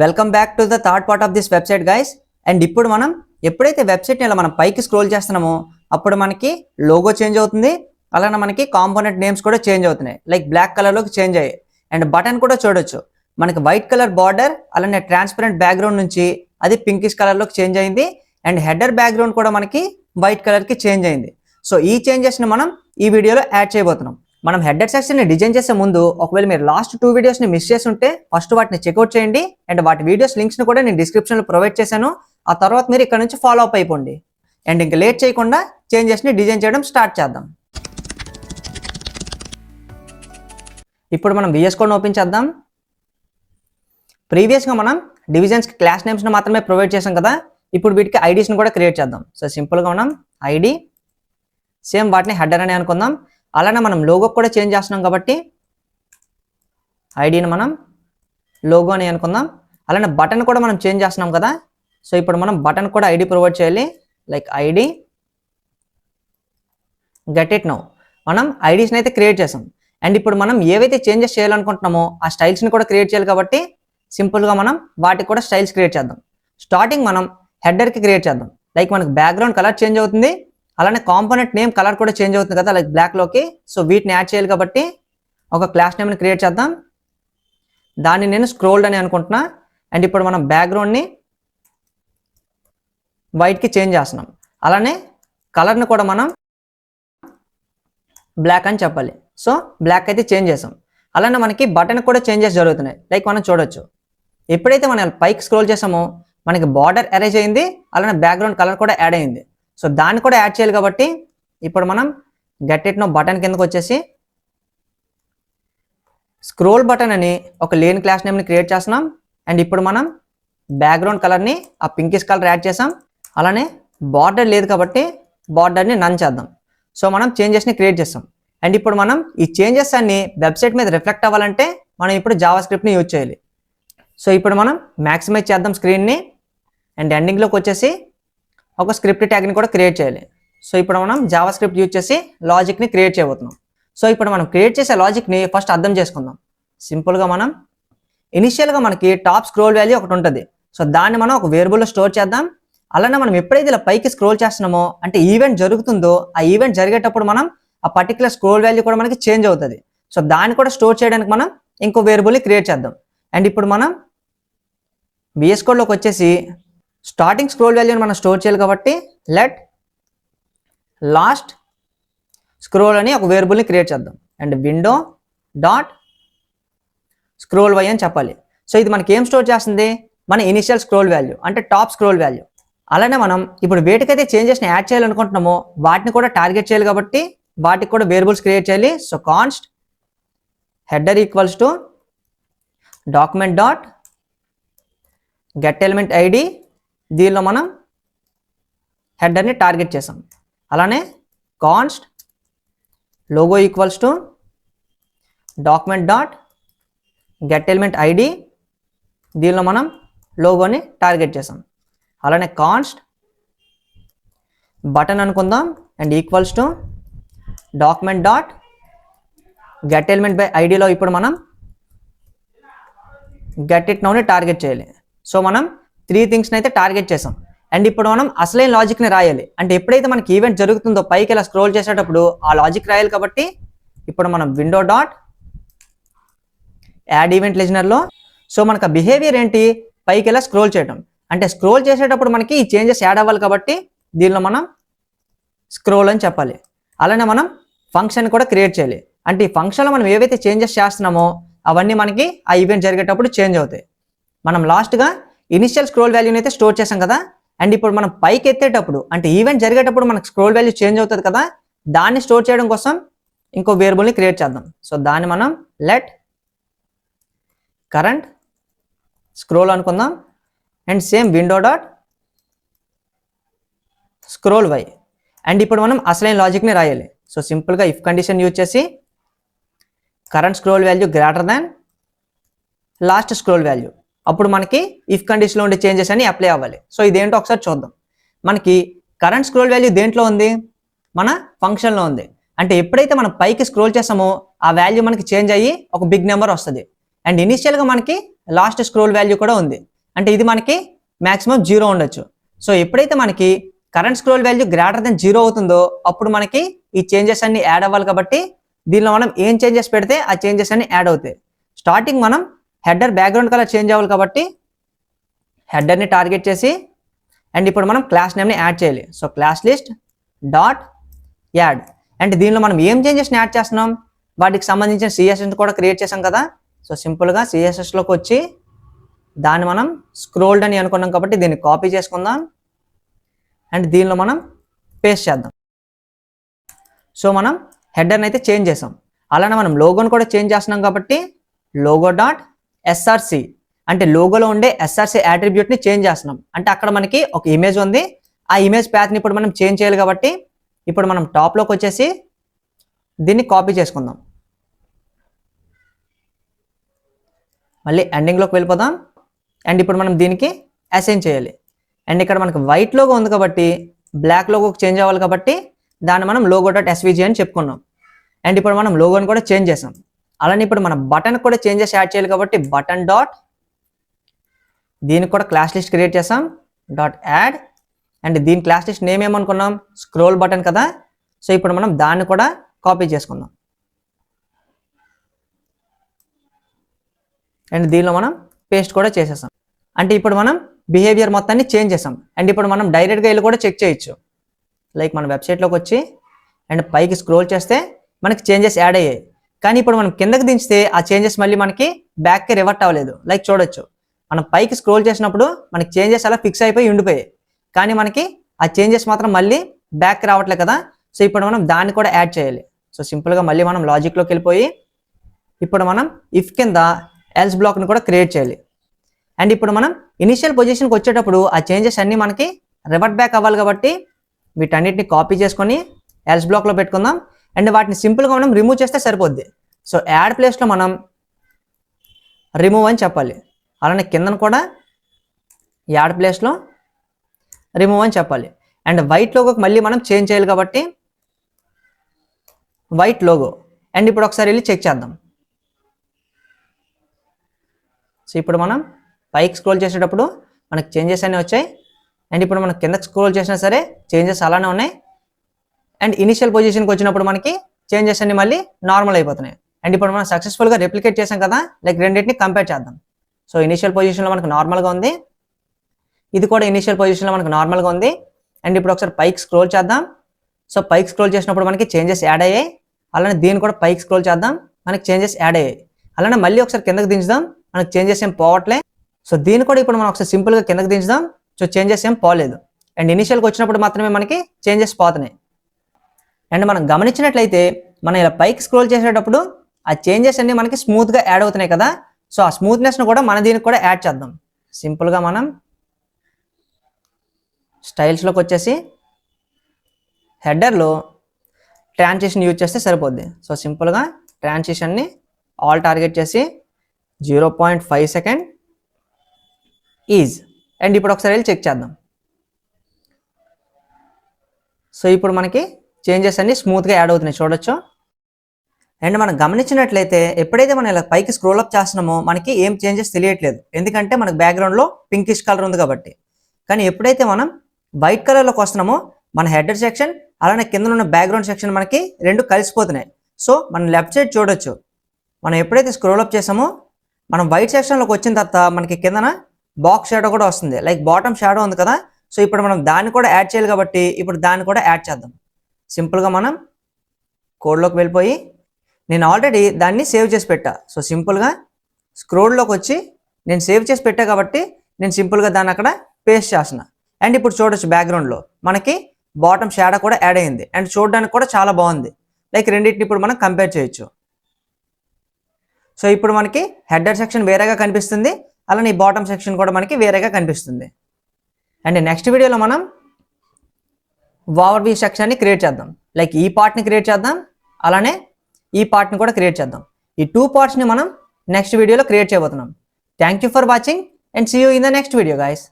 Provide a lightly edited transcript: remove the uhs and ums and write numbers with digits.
Welcome back to the third part of this website guys. And ఇప్పుడు మనం ఎప్పుడైతే వెబ్సైట్ని ఇలా మనం పైకి స్క్రోల్ చేస్తున్నామో అప్పుడు మనకి లోగో చేంజ్ అవుతుంది, అలానే మనకి కాంపోనెంట్ నేమ్స్ కూడా చేంజ్ అవుతున్నాయి. లైక్ బ్లాక్ కలర్లోకి చేంజ్ అయ్యాయి. అండ్ బటన్ కూడా చూడొచ్చు, మనకి వైట్ కలర్ బార్డర్ అలానే ట్రాన్స్పరెంట్ బ్యాక్గ్రౌండ్ నుంచి అది పింకిష్ కలర్లోకి చేంజ్ అయింది. అండ్ హెడర్ బ్యాక్గ్రౌండ్ కూడా మనకి వైట్ కలర్కి చేంజ్ అయింది. సో ఈ చేంజెస్ని మనం ఈ వీడియోలో యాడ్ చేయబోతున్నాం. మనం హెడర్ సెక్షన్ని డిజైన్ చేసే ముందు ఒకవేళ మీరు లాస్ట్ 2 వీడియోస్ని మిస్ చేసి ఉంటే ఫస్ట్ వాటిని చెక్అవుట్ చేయండి. అండ్ వాటి వీడియోస్ లింక్స్ని కూడా నేను డిస్క్రిప్షన్లో ప్రొవైడ్ చేశాను. ఆ తర్వాత మీరు ఇక్కడ నుంచి ఫాలో అప్ అయిపోండి. అండ్ ఇంకా లేట్ చేయకుండా చేంజెస్ని డిజైన్ చేయడం స్టార్ట్ చేద్దాం. ఇప్పుడు మనం VS కోడ్ని ఓపెన్ చేద్దాం. ప్రీవియస్గా మనం డివిజన్స్కి క్లాస్ నేమ్స్ని మాత్రమే ప్రొవైడ్ చేసాం కదా, ఇప్పుడు వీటికి ఐడీస్ని కూడా క్రియేట్ చేద్దాం. సో సింపుల్గా మనం ఐడి సేమ్ వాటిని హెడర్ అని అనుకుందాం. అలానే మనం లోగో కూడా చేంజ్ చేస్తున్నాం కాబట్టి ఐడిని మనం లోగో అని అనుకుందాం. అలానే బటన్ కూడా మనం చేంజ్ చేస్తున్నాం కదా, సో ఇప్పుడు మనం బటన్ కూడా ఐడి ప్రొవైడ్ చేయాలి. Like ID get it now. మనం ఐడీస్ని అయితే క్రియేట్ చేసాం. అండ్ ఇప్పుడు మనం ఏవైతే చేంజెస్ చేయాలనుకుంటున్నామో ఆ స్టైల్స్ని కూడా క్రియేట్ చేయాలి కాబట్టి సింపుల్గా మనం వాటికి కూడా స్టైల్స్ క్రియేట్ చేద్దాం. స్టార్టింగ్ మనం హెడర్కి క్రియేట్ చేద్దాం. లైక్ మనకి బ్యాక్గ్రౌండ్ కలర్ చేంజ్ అవుతుంది, అలానే కాంపోనెంట్ నేమ్ కలర్ కూడా చేంజ్ అవుతుంది కదా, లైక్ బ్లాక్లోకి. సో వీటిని యాడ్ చేయాలి కాబట్టి ఒక క్లాస్ నేమ్ని క్రియేట్ చేద్దాం. దాన్ని నేను స్క్రోల్డ్ అని అనుకుంటున్నా. అండ్ ఇప్పుడు మనం బ్యాక్గ్రౌండ్ని వైట్కి చేంజ్ చేస్తున్నాం. అలానే కలర్ని కూడా మనం బ్లాక్ అని చెప్పాలి. సో బ్లాక్ అయితే చేంజ్ చేసాం. అలానే మనకి బటన్ కూడా చేంజెస్ జరుగుతున్నాయి. లైక్ మనం చూడొచ్చు, ఎప్పుడైతే మనం పైకి స్క్రోల్ చేసామో మనకి బార్డర్ అరేంజ్ అయింది, అలానే బ్యాక్గ్రౌండ్ కలర్ కూడా యాడ్ అయింది. సో దాన్ని కూడా యాడ్ చేయాలి కాబట్టి ఇప్పుడు మనం గెట్ ఇట్ నో బటన్ కిందకు వచ్చేసి స్క్రోల్ బటన్ అని ఒక లేన్ క్లాస్ నేమ్ని క్రియేట్ చేస్తున్నాం. అండ్ ఇప్పుడు మనం బ్యాక్గ్రౌండ్ కలర్ని ఆ పింకిష్ కలర్ యాడ్ చేసాం. అలానే బార్డర్ లేదు కాబట్టి బార్డర్ని నన్ చేద్దాం. సో మనం చేంజెస్ని క్రియేట్ చేస్తాం. అండ్ ఇప్పుడు మనం ఈ చేంజెస్ అన్ని వెబ్సైట్ మీద రిఫ్లెక్ట్ అవ్వాలంటే మనం ఇప్పుడు జావా స్క్రిప్ట్ని యూజ్ చేయాలి. సో ఇప్పుడు మనం మ్యాక్సిమైజ్ చేద్దాం స్క్రీన్ని. అండ్ ఎండింగ్లోకి వచ్చేసి ఒక స్క్రిప్ట్ ట్యాగ్ని కూడా క్రియేట్ చేయాలి. సో ఇప్పుడు మనం జావా స్క్రిప్ట్ యూజ్ చేసి లాజిక్ని క్రియేట్ చేయబోతున్నాం. సో ఇప్పుడు మనం క్రియేట్ చేసే లాజిక్ని ఫస్ట్ అర్థం చేసుకుందాం. సింపుల్గా మనం ఇనిషియల్గా మనకి టాప్ స్క్రోల్ వాల్యూ ఒకటి ఉంటుంది. సో దాన్ని మనం ఒక వేరియబుల్లో స్టోర్ చేద్దాం. అలానే మనం ఎప్పుడైతే ఇలా పైకి స్క్రోల్ చేస్తున్నామో అంటే ఈవెంట్ జరుగుతుందో ఆ ఈవెంట్ జరిగేటప్పుడు మనం ఆ పర్టికులర్ స్క్రోల్ వాల్యూ కూడా మనకి చేంజ్ అవుతుంది. సో దాన్ని కూడా స్టోర్ చేయడానికి మనం ఇంకో వేరియబుల్ని క్రియేట్ చేద్దాం. అండ్ ఇప్పుడు మనం VS కోడ్లోకి వచ్చేసి స్టార్టింగ్ స్క్రోల్ వాల్యూని మనం స్టోర్ చేయాలి కాబట్టి లెట్ లాస్ట్ స్క్రోల్ అని ఒక వేరియబుల్ని క్రియేట్ చేద్దాం. And window dot scroll Y అని చెప్పాలి. సో ఇది మనకి ఏం స్టోర్ చేస్తుంది, మన ఇనిషియల్ స్క్రోల్ వాల్యూ అంటే టాప్ స్క్రోల్ వాల్యూ. అలానే మనం ఇప్పుడు వేటికైతే చేంజెస్ని యాడ్ చేయాలనుకుంటున్నామో వాటిని కూడా టార్గెట్ చేయాలి కాబట్టి వాటికి కూడా వేరియబుల్స్ క్రియేట్ చేయాలి. So const header equals to document dot get element ID. దీనిలో మనం హెడర్ని టార్గెట్ చేసాం. అలానే const logo equals to document dot get element ID. దీనిలో మనం లోగోని టార్గెట్ చేసాం. అలానే కాన్స్ట్ బటన్ అనుకుందాం and equals to document dot get element by ఐడిలో ఇప్పుడు మనం గెట్ ఇట్ నౌని టార్గెట్ చేయాలి. సో మనం 3 థింగ్స్ని అయితే టార్గెట్ చేసాం. అండ్ ఇప్పుడు మనం అసలైన లాజిక్ని రాయాలి. అంటే ఎప్పుడైతే మనకి ఈవెంట్ జరుగుతుందో పైకి ఇలా స్క్రోల్ చేసేటప్పుడు ఆ లాజిక్ రాయాలి కాబట్టి ఇప్పుడు మనం విండో డాట్ యాడ్ ఈవెంట్ లిజనర్లో సో మనకు బిహేవియర్ ఏంటి, పైకి ఇలా స్క్రోల్ చేయడం. అంటే స్క్రోల్ చేసేటప్పుడు మనకి ఈ చేంజెస్ యాడ్ అవ్వాలి కాబట్టి దీనిలో మనం స్క్రోల్ అని చెప్పాలి. అలానే మనం ఫంక్షన్ కూడా క్రియేట్ చేయాలి. అంటే ఈ ఫంక్షన్లో మనం ఏవైతే చేంజెస్ చేస్తున్నామో అవన్నీ మనకి ఆ ఈవెంట్ జరిగేటప్పుడు చేంజ్ అవుతాయి. మనం లాస్ట్గా ఇనిషియల్ స్క్రోల్ వాల్యూని అయితే స్టోర్ చేసాం కదా. అండ్ ఇప్పుడు మనం పైకి ఎత్తేటప్పుడు అంటే ఈవెంట్ జరిగేటప్పుడు మనకు స్క్రోల్ వాల్యూ చేంజ్ అవుతుంది కదా, దాన్ని స్టోర్ చేయడం కోసం ఇంకో వేరియబుల్ని క్రియేట్ చేద్దాం. సో దాన్ని మనం లెట్ కరెంట్ స్క్రోల్ అనుకుందాం. And same window dot scroll Y. And ఇప్పుడు మనం అసలైన లాజిక్ని రాయాలి. సో సింపుల్గా ఇఫ్ కండిషన్ యూజ్ చేసి current scroll value greater than last scroll value. అప్పుడు మనకి ఇఫ్ కండిషన్లో ఉండే చేంజెస్ అని అప్లై అవ్వాలి. సో ఇదేంటో ఒకసారి చూద్దాం. మనకి కరెంట్ స్క్రోల్ వాల్యూ దేంట్లో ఉంది, మన ఫంక్షన్లో ఉంది. అంటే ఎప్పుడైతే మనం పైకి స్క్రోల్ చేసామో ఆ వాల్యూ మనకి చేంజ్ అయ్యి ఒక బిగ్ నెంబర్ వస్తుంది. అండ్ ఇనిషియల్గా మనకి లాస్ట్ స్క్రోల్ వాల్యూ కూడా ఉంది. అంటే ఇది మనకి మాక్సిమం 0 ఉండొచ్చు. సో ఎప్పుడైతే మనకి current scroll value greater than 0 అవుతుందో అప్పుడు మనకి ఈ చేంజెస్ అన్ని యాడ్ అవ్వాలి. కాబట్టి దీనిలో మనం ఏం చేంజెస్ పెడితే ఆ చేంజెస్ అన్ని యాడ్ అవుతాయి. స్టార్టింగ్ మనం హెడర్ బ్యాక్గ్రౌండ్ కలర్ చేంజ్ అవ్వాలి కాబట్టి హెడర్ని టార్గెట్ చేసి అండ్ ఇప్పుడు మనం క్లాస్ నేమ్ని యాడ్ చేయాలి. So class list dot add. And దీనిలో మనం ఏం చేంజెస్ని యాడ్ చేస్తున్నాం, వాటికి సంబంధించిన సిఎస్ఎస్ కూడా క్రియేట్ చేసాం కదా. సో సింపుల్గా సిఎస్ఎస్లోకి వచ్చి దాన్ని మనం స్క్రోల్డ్ అని అనుకున్నాం కాబట్టి దీన్ని కాపీ చేసుకుందాం అండ్ దీనిలో మనం పేస్ట్ చేద్దాం. సో మనం హెడర్ని అయితే చేంజ్ చేసాం. అలానే మనం లోగోని కూడా చేంజ్ చేస్తున్నాం కాబట్టి లోగో డాట్ ఎస్ఆర్సి అంటే లోగోలో ఉండే ఎస్ఆర్సి యాట్రిబ్యూట్ని చేంజ్ చేస్తున్నాం. అంటే అక్కడ మనకి ఒక ఇమేజ్ ఉంది, ఆ ఇమేజ్ ప్యాత్ని ఇప్పుడు మనం చేంజ్ చేయాలి. కాబట్టి ఇప్పుడు మనం టాప్లోకి వచ్చేసి దీన్ని కాపీ చేసుకుందాం. మళ్ళీ ఎండింగ్లోకి వెళ్ళిపోదాం అండ్ ఇప్పుడు మనం దీనికి అసైన్ చేయాలి. అండ్ ఇక్కడ మనకి వైట్ లోగో ఉంది కాబట్టి బ్లాక్ లోగోకి చేంజ్ అవ్వాలి. కాబట్టి దాన్ని మనం లోగో డాట్ ఎస్విజి అని చెప్పుకున్నాం. అండ్ ఇప్పుడు మనం లోగోని కూడా చేంజ్ చేసాం. అలానే ఇప్పుడు మనం బటన్ కూడా చేంజెస్ యాడ్ చేయాలి. కాబట్టి బటన్ డాట్ దీనికి కూడా క్లాస్ లిస్ట్ క్రియేట్ చేసాం డాట్ యాడ్. అండ్ దీని క్లాస్ లిస్ట్ నేమ్ ఏమనుకున్నాం, స్క్రోల్ బటన్ కదా. సో ఇప్పుడు మనం దాన్ని కూడా కాపీ చేసుకుందాం అండ్ దీనిలో మనం పేస్ట్ కూడా చేసేసాం. అంటే ఇప్పుడు మనం బిహేవియర్ మొత్తాన్ని చేంజ్ చేసాం. అండ్ ఇప్పుడు మనం డైరెక్ట్గా వెళ్ళి కూడా చెక్ చేయొచ్చు. లైక్ మన వెబ్సైట్లోకి వచ్చి అండ్ పైకి స్క్రోల్ చేస్తే మనకి చేంజెస్ యాడ్ అయ్యాయి. కానీ ఇప్పుడు మనం కిందకి దించితే ఆ చేంజెస్ మళ్ళీ మనకి బ్యాక్కి రివర్ట్ అవ్వలేదు. లైక్ చూడొచ్చు, మనం పైకి స్క్రోల్ చేసినప్పుడు మనకి చేంజెస్ అలా ఫిక్స్ అయిపోయి ఉండిపోయాయి. కానీ మనకి ఆ చేంజెస్ మాత్రం మళ్ళీ బ్యాక్ రావట్లేదు కదా. సో ఇప్పుడు మనం దాన్ని కూడా యాడ్ చేయాలి. సో సింపుల్గా మళ్ళీ మనం లాజిక్లోకి వెళ్ళిపోయి ఇప్పుడు మనం ఇఫ్ కింద ఎల్స్ బ్లాక్ని కూడా క్రియేట్ చేయాలి. అండ్ ఇప్పుడు మనం ఇనిషియల్ పొజిషన్కి వచ్చేటప్పుడు ఆ చేంజెస్ అన్నీ మనకి రివర్ట్ బ్యాక్ అవ్వాలి. కాబట్టి వీటన్నిటిని కాపీ చేసుకొని ఎల్స్ బ్లాక్లో పెట్టుకుందాం అండ్ వాటిని సింపుల్గా మనం రిమూవ్ చేస్తే సరిపోద్ది. సో యాడ్ ప్లేస్లో మనం రిమూవ్ అని చెప్పాలి. అలానే కిందను కూడా యాడ్ ప్లేస్లో రిమూవ్ అని చెప్పాలి. అండ్ వైట్ లోగోకి మళ్ళీ మనం చేంజ్ చేయాలి కాబట్టి వైట్ లోగో. అండ్ ఇప్పుడు ఒకసారి వెళ్ళి చెక్ చేద్దాం. సో ఇప్పుడు మనం పైకి స్క్రోల్ చేసేటప్పుడు మనకి చేంజెస్ అన్నీ వచ్చాయి. అండ్ ఇప్పుడు మనం కిందకి స్క్రోల్ చేసినా సరే చేంజెస్ అలానే ఉన్నాయి. అండ్ ఇనిషియల్ పొజిషన్కి వచ్చినప్పుడు మనకి చేంజెస్ అన్ని మళ్ళీ నార్మల్ అయిపోతున్నాయి. అండ్ ఇప్పుడు మనం సక్సెస్ఫుల్గా రెప్లికేట్ చేసాం కదా. లైక్ రెండింటిని కంపేర్ చేద్దాం. సో ఇనిషియల్ పొజిషన్లో మనకు నార్మల్గా ఉంది, ఇది కూడా ఇనిషియల్ పొజిషన్లో మనకు నార్మల్గా ఉంది. అండ్ ఇప్పుడు ఒకసారి పైకి స్క్రోల్ చేద్దాం. సో పైకి స్క్రోల్ చేసినప్పుడు మనకి చేంజెస్ యాడ్ అయ్యాయి. అలానే దీన్ని కూడా పైకి స్క్రోల్ చేద్దాం, మనకి చేంజెస్ యాడ్ అయ్యాయి. అలానే మళ్ళీ ఒకసారి కిందకి దించుదాం, మనకి చేంజెస్ ఏం పోవట్లే. సో దీన్ని కూడా ఇప్పుడు మనం ఒకసారి సింపుల్గా కిందకి దించుదాం. సో చేంజెస్ ఏం పోలేదు. అండ్ ఇనిషియల్కి వచ్చినప్పుడు మాత్రమే మనకి చేంజెస్ పోతున్నాయి. అండ్ మనం గమనించినట్లయితే మనం ఇలా పైకి స్క్రోల్ చేసేటప్పుడు ఆ చేంజెస్ అన్ని మనకి స్మూత్గా యాడ్ అవుతున్నాయి కదా. సో ఆ స్మూత్నెస్ను కూడా మన దీనికి కూడా యాడ్ చేద్దాం. సింపుల్గా మనం స్టైల్స్లోకి వచ్చేసి హెడర్లో ట్రాన్సిషన్ యూజ్ చేస్తే సరిపోద్ది. సో సింపుల్గా ట్రాన్సిషన్ని ఆల్ టార్గెట్ చేసి 0.5 సెకండ్ ఈజ్. అండ్ ఇప్పుడు ఒకసారి వెళ్ళి చెక్ చేద్దాం. సో ఇప్పుడు మనకి చేంజెస్ అన్ని స్మూత్గా యాడ్ అవుతున్నాయి చూడొచ్చు. అండ్ మనం గమనించినట్లయితే ఎప్పుడైతే మనం ఇలా పైకి స్క్రోల్ అప్ చేస్తున్నామో మనకి ఏం చేంజెస్ తెలియట్లేదు, ఎందుకంటే మనకు బ్యాక్గ్రౌండ్లో పింకిష్ కలర్ ఉంది కాబట్టి. కానీ ఎప్పుడైతే మనం వైట్ కలర్లోకి వస్తున్నామో మన హెడర్ సెక్షన్ అలానే కింద ఉన్న బ్యాక్గ్రౌండ్ సెక్షన్ మనకి రెండు కలిసిపోతున్నాయి. సో మనం లెఫ్ట్ సైడ్ చూడొచ్చు, మనం ఎప్పుడైతే స్క్రోల్ అప్ చేసామో మనం వైట్ సెక్షన్లోకి వచ్చిన తర్వాత మనకి కిందన బాక్స్ షాడో కూడా వస్తుంది, లైక్ బాటమ్ షాడో ఉంది కదా. సో ఇప్పుడు మనం దాన్ని కూడా యాడ్ చేయాలి కాబట్టి ఇప్పుడు దాన్ని కూడా యాడ్ చేద్దాం. సింపుల్గా మనం కోడ్లోకి వెళ్ళిపోయి నేను ఆల్రెడీ దాన్ని సేవ్ చేసి పెట్టా. సో సింపుల్గా స్క్రోల్లోకి వచ్చి నేను సేవ్ చేసి పెట్టా కాబట్టి నేను సింపుల్గా దాన్ని అక్కడ పేస్ట్ చేస్తున్నా. అండ్ ఇప్పుడు చూడొచ్చు బ్యాక్గ్రౌండ్లో మనకి బాటమ్ షాడో కూడా యాడ్ అయింది అండ్ చూడడానికి కూడా చాలా బాగుంది. లైక్ రెండింటిని ఇప్పుడు మనం కంపేర్ చేయొచ్చు. సో ఇప్పుడు మనకి హెడర్ సెక్షన్ వేరేగా కనిపిస్తుంది, అలానే ఈ బాటమ్ సెక్షన్ కూడా మనకి వేరేగా కనిపిస్తుంది. అండ్ నెక్స్ట్ వీడియోలో మనం ఓవర్ వ్యూ సెక్షన్ని క్రియేట్ చేద్దాం. లైక్ ఈ పార్ట్ని క్రియేట్ చేద్దాం, అలానే ఈ పార్ట్ని కూడా క్రియేట్ చేద్దాం. ఈ 2 పార్ట్స్ని మనం నెక్స్ట్ వీడియోలో క్రియేట్ చేయబోతున్నాం. Thank you for watching and see you in the next video guys.